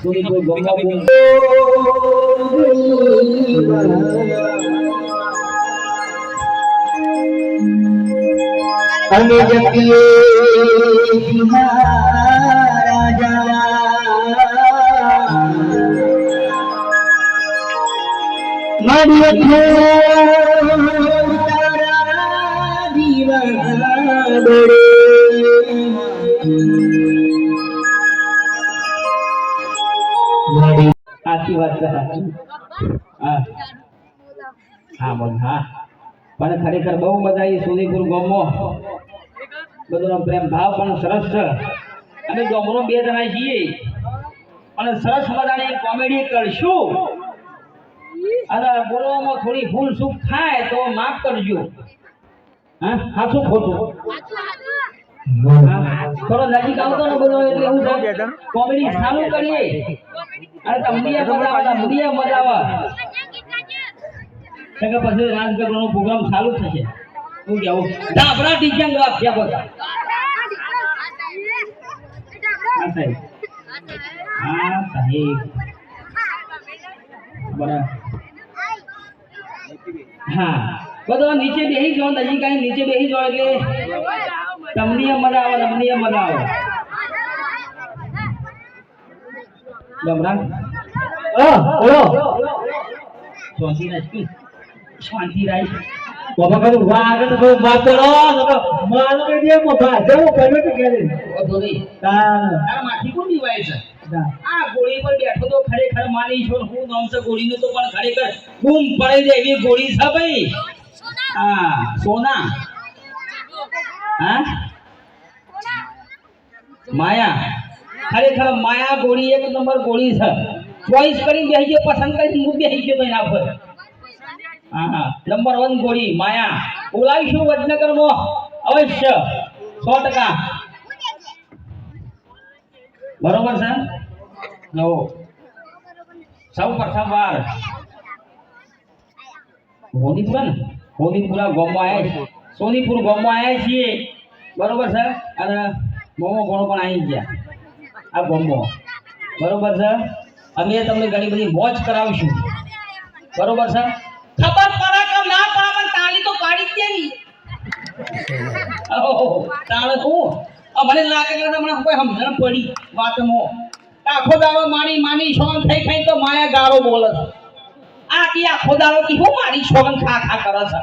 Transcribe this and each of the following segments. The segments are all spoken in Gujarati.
સુની કોઈ ગમવા અમે જપીએ રાજા મારી તારા દીવા દોડે સાચી વાત છે હા હા બોલ હા પણ ખરેખર બહુ મજા આવી સુનીપુર ગામમાં બધોનો પ્રેમ ભાવ પણ સરસ છે અમે ગામનો બે જણા છીએ અને સરસ મજાની કોમેડી કરશું અને બોલવામાં થોડી ભૂલ ચૂક થાય તો માફ કરજો હા સાચું ખોટું થોડો નજીક આવતો ને બધો એટલે હું કોમેડી ચાલુ કરીએ અને તમને મજા આવે કે પછી રાજગરનો પ્રોગ્રામ ચાલુ થશે હું કેવું ડાબરા ટીચર આપ્યા બધા હા સાહેબ હા સાહેબ બરાબર હા બધો નીચે બેસી જાઓ નજીક આવીને નીચે બેસી જાઓ એટલે તમને મજા આવે તમને મજા આવે ગમરા ઓળો શાંતિ રાખી શાંતિ રાખ બાબા કરું વાગ તો વાત કરો માનો કે જે મોટા જેવો કર્યો તો કે ઓ ધોરી તારા માથી કોણ દીવાય છે આ ગોળી પર બેઠો તો ખરેખર માની છો હું નામ છે ગોળીનું તો પણ ખરેખર બૂમ પડી દે એવી ગોળી છે ભાઈ હા સોના હા માયા ખરેખર માયા ગોળી એક નંબર ગોળી છે ચોઈસ કરી બેસી ગયો પસંદ કરી હું બેસી ગયો એના પર હા નંબર 1 ગોળી માયા બોલાવીશું વડનગરમાં અવશ્ય 100% બરોબર છે નો સૌ પ્રથમ વાર હોનીપુરા ગામમાં આવ્યા સોનીપુર ગામમાં આવ્યા છીએ બરોબર છે અને મોમો ગણો પણ આવી ગયા આ ગામમાં બરોબર છે અમે તમને ઘણી બધી મોજ કરાવીશું બરોબર છે ખબર પડે કે ના પડે પણ તાળી તો પાડી જ દેવી ઓહો તાળ હું મને લાગે કે તમને કોઈ સમજણ પડી વાતમાં આખો દાડો માની શોન થઈ થઈ તો માયા ગાળો બોલે છે આ કે આખો દાડો કે હું મારી શોન ખા કરે છે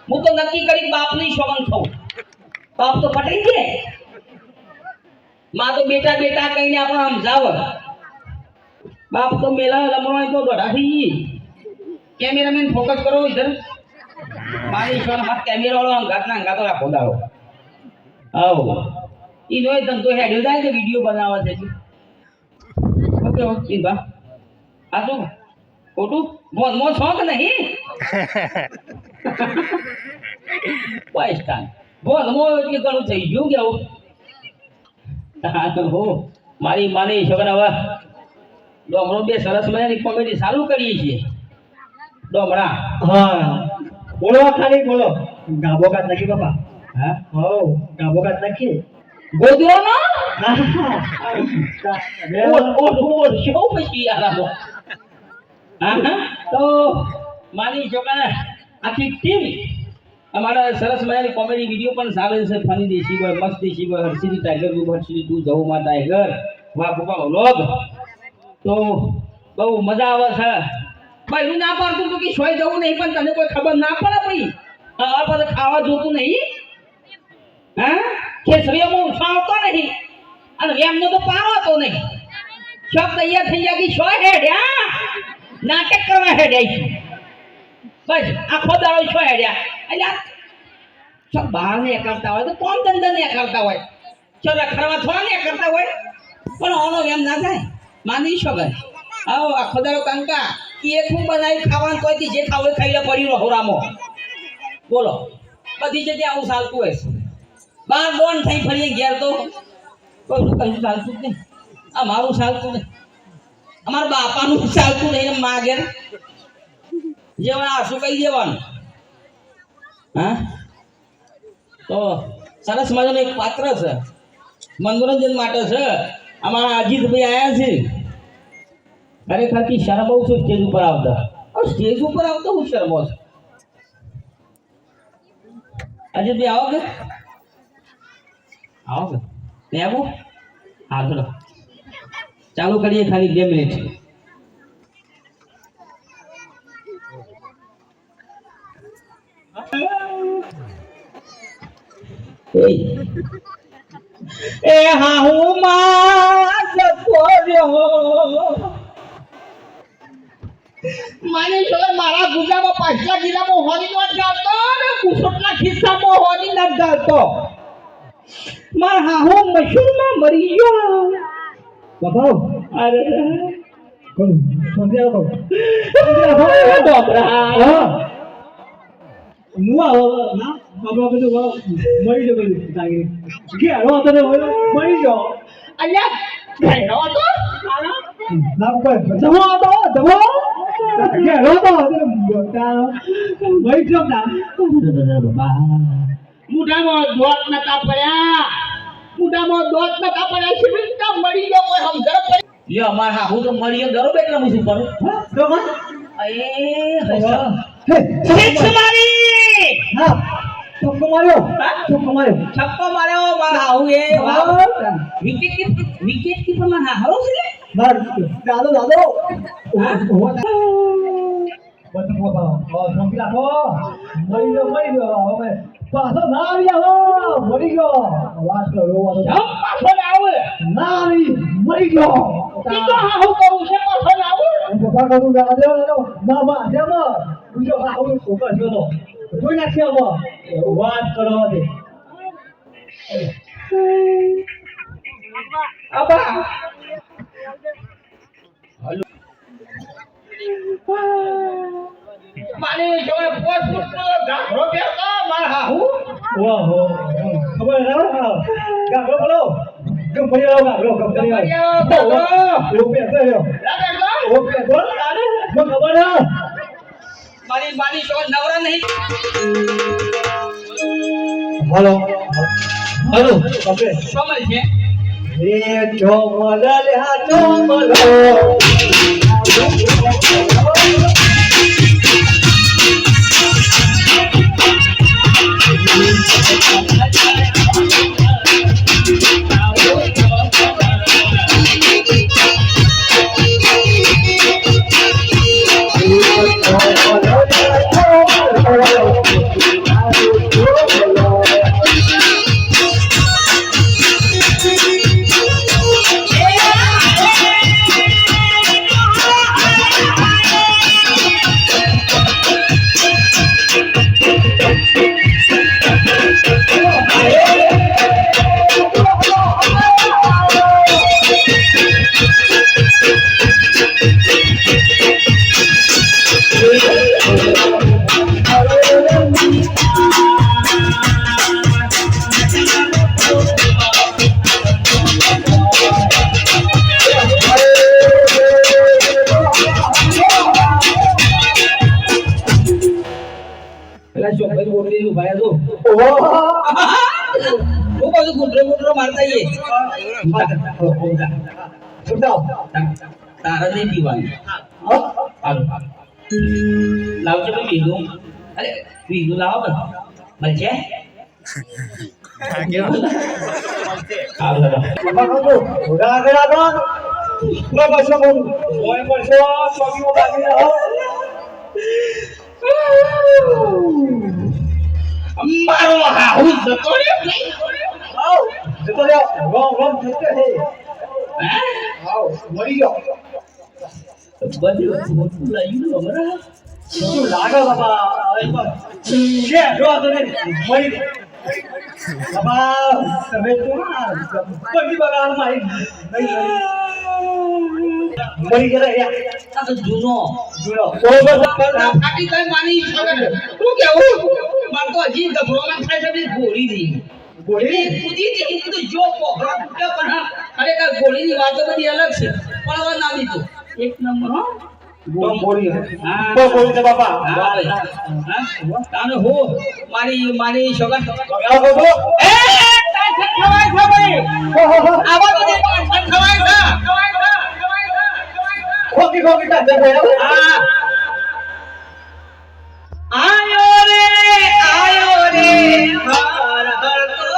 હું તો નક્કી કરી બાપની શોન ખાઉં બાપ તો પટી જાય માં તો બેટા કહીને આપણે સમજાવ બાપ તો મેલા લમણો તો ગઢા થઈ ગઈ કેમેરામેન ફોકસ કરો ઇધર મારી શોન હાથ કેમેરા વાળો અંગાત તો આખો દાડો આવો ઈ નોય ધંધો હેડ્યો જાય કે વિડિયો બનાવે છે ઓકે ઓકે બા આ શું ખોટું મો શોખ નહીં પાકિસ્તાન મો એટલે ઘણું થઈ ગયું કેવું હા તો હો મારી છોકરા હવે ડોમરો બે સરસ મજાની કોમેડી ચાલુ કરીએ છીએ ડોમરા હા બોલો ખાલી બોલો ગાબો કાટ નાખી બાપા હા હો ગાબો કાટ નાખી ગોદરો નો હા શો પછી આરામો હા તો મારી છોકરા આખી ટીમ અમારા સરસ મજાની કોમેડી વિડીયો પણ ચાલે છે ફની દેશી હોય મસ્ત દેશી હોય હર્ષિદી ટાઈગર હર્ષિદી તું જવું માં ટાઈગર વાહ ગોપાલ વ્લોગ તો બહુ મજા આવે છે ભાઈ હું ના પાડતું તો કે સોય જવું નહીં પણ તને કોઈ ખબર ના પડે ભાઈ આ બધું ખાવા જોતું નહીં હા ખેસરીઓમાં ઉઠાવતો નહીં અને એમનો તો પાડતો નહીં સબ તૈયાર થઈ ગયા કે સોય હેડ્યા નાટક કરવા હેડ્યા બસ આખો દાડો સોય હેડ્યા એટલે સબ બહાર ને કરતા હોય તો કોમ ધંધા ને કરતા હોય ચો રખડવા થોડા ને કરતા હોય પણ ઓનો એમ ના થાય માની શકે આવો આખો દાડો કંકા એક હું બનાવી ખાવાનું કોઈ જે ખાવું ખાઈ લે પડી રહોરામો બોલો બધી જગ્યાએ આવું ચાલતું હોય બાર બોન થઈ ફરીએ ઘેર તો કોઈ કશું ચાલતું જ નહીં આ મારું ચાલતું નહીં અમારા બાપાનું ચાલતું નહીં મા ઘેર જેવા આસુ કહી દેવાનું હા તો સરસ મજાનું એક પાત્ર છે મનોરંજન માટે છે અમારા અજીતભાઈ આવ્યા છે ખરેખર શરમાઉં છું સ્ટેજ ઉપર આવતા. સ્ટેજ ઉપર આવતો હું શરમો છું. આજે બે આવો કે ને આવો. હા ચલો ચાલુ કરીએ ખાલી 2 મિનિટ. એ હા હું માં જતો રહ્યો માની છો મારા ગુજામાં 5 કિલ્લામાં હોની નોટ ગાલતો ને કુસટના ખિસ્સામાં હોની નોટ ગાલતો. માર હાહુ મશરૂમાં મરી ગયો બાબા. અરે કોણ સમજાવો ડોબરા હા મુઆ ના બાબા બધું મરી ગયો બધું તાગી કે હરો તો મરી ગયો અલ્યા ઘેરો તો ના પર દમો તો દમો કે હરો તો મરી ગયો ના બાબા મુઢામાં દોત નતા પડ્યા. મુઢામાં દોત નતા પડ્યા સિમિંટા મરી ગયો કોઈ સમજણ પડી. યો અમાર હાહુ તો મરી ગયો ગરો બેટલા મુસી પર તો મત એ હસા સિક્સ મારી હા છક્કો માર્યો છક્કો માર્યો માર હાહુ એ વિકેટ કીપર માં હારો છે માર દાદો બધું બાબા સંભી રાખો. મરી ગયો હવે પાછો ના આવી આવો. મરી ગયો વાત કરો પાછો ના આવે ના આવી મરી ગયો તો હાહુ કરું છે પાછો ના આવે પપ્પા કરું ના બા જેમ બીજો હાહુ છોકરો છે તો જોઈ નાખશે હવે વાત કરો દે આબા માને જોય પોસ્ટ નો ગાઘરો બેસો માર હાહુ ઓહો ખબર ના ગાઘરો બોલો કંપની વાળો ગાઘરો કંપની વાળો રૂપિયા કર્યો રૂપિયા બોલ મને ખબર ના મારી તો નવરા નહીં. હેલો ઓકે સમજ છે એ જો મલલ હા જો મલો તારા નહીં પીવાનું લાવજો ભાઈ પીધું. અરે પીધું લાવો બસ મળશે મારો હાહુ જતો રહ્યો મરી ગયો બધું મોટું લાગ્યું અમારા શું લાગે બાબા કે જો તને મરી બાબા તમે તો બધી બગાડ મારી મરી ગયા યાર આ તો જૂનો ફાટી કઈ માની શકે તું કેવું માર તો હજી ગભરોમાં થાય છે ગોળી ની ગોળી કુદી જે તો જો પોખરા ફૂટે પણ ખરેખર ગોળીની વાતો બધી અલગ છે પણ હવે ના દીધું એક નંબર હો ગોળી હા ગોળી છે બાપા હા તાને હો મારી સોગન બગાવ ગો એ ટાઈમ ખવાય છે ભાઈ આવા તો ટાઈમ ખવાય છે ખોકી ખોકી કાઢે બરાબર આયો રે હર હર તો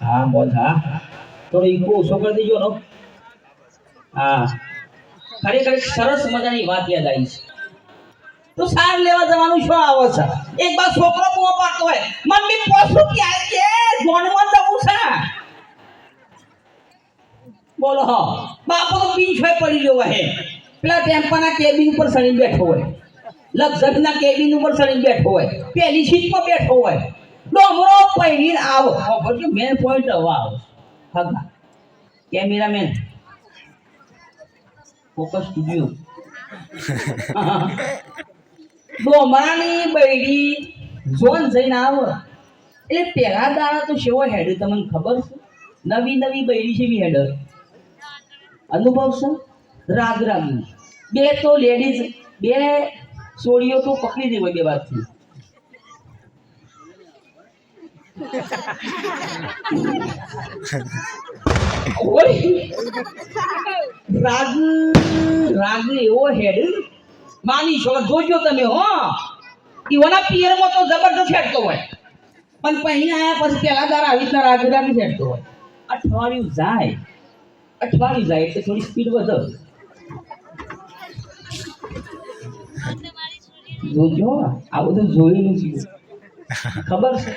હા બોલ હા થોડો ઈકો ઓછો કરી દેજો નો હા ખરેખર સરસ મજાની વાત યાદ આવી છે તો સાર લેવા જવાનું શું આવો છે એક બાર છોકરો બહુ પાડતો હોય મમ્મી પોસું ક્યાં છે જોનમાં જવું છે બોલો હા બાપો તો પીંછ હોય પડી રહ્યો હે પેલા ટેમ્પાના કેબિન ઉપર સણી બેઠો હોય લક્ઝરીના કેબિન ઉપર સણી બેઠો હોય પેલી સીટમાં બેઠો હોય ડોમરો પૈણીને આવો કે મેન પોઈન્ટ હવે આવો હગા કેમેરામેન ફોકસ સ્ટુડિયો ડોમરાની બૈડી ઝોન જઈને આવો એટલે પહેલા દાડા તો શેવો હેડ તમને ખબર છે નવી નવી બૈડી છે બી હેડ અનુભવ છે રાગ રાગી બે તો લેડીઝ બે સોડીઓ તો પકડી દેવાય બે વાતથી રાગ રાગ એવો હેડ માની છો જોજો તમે હો ઈવોના પિયરમાં તો જબરદસ્ત હેડતો હોય પણ પછી આયા પછી પેલા દારા આવી રીતના રાગ રાગી હેડતો હોય અઠવાડિયું જાય એટલે થોડી સ્પીડ વધે જોજો આ બધું જોયેલું છે ખબર છે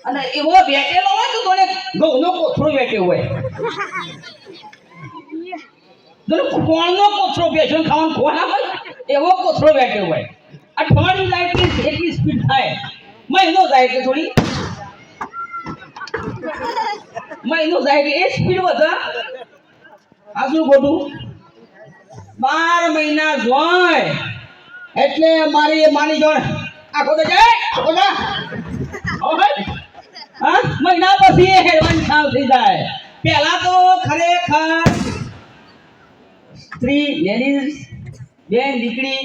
અને એવો બેઠેલો હોય તો તને ઘઉંનો કોથળો બેઠ્યો હોય તને કોણનો કોથળો બેઠો ખાવાનું ખોવાના હોય એવો કોથળો બેઠ્યો હોય અઠવાડિયું જાય એટલી સ્પીડ થાય મહિનો જાય એટલે થોડી મહિનો જાય એટલે એ સ્પીડ વધે આ શું ખોટું 12 મહિના જોય એટલે મારી માની જોડ આખો તો જાય આખો ના હા મહિના પછી હેડવાની સાવ થઈ જાય પહેલા તો ખરેખર સ્ત્રી લેડીઝ બેન દીકરી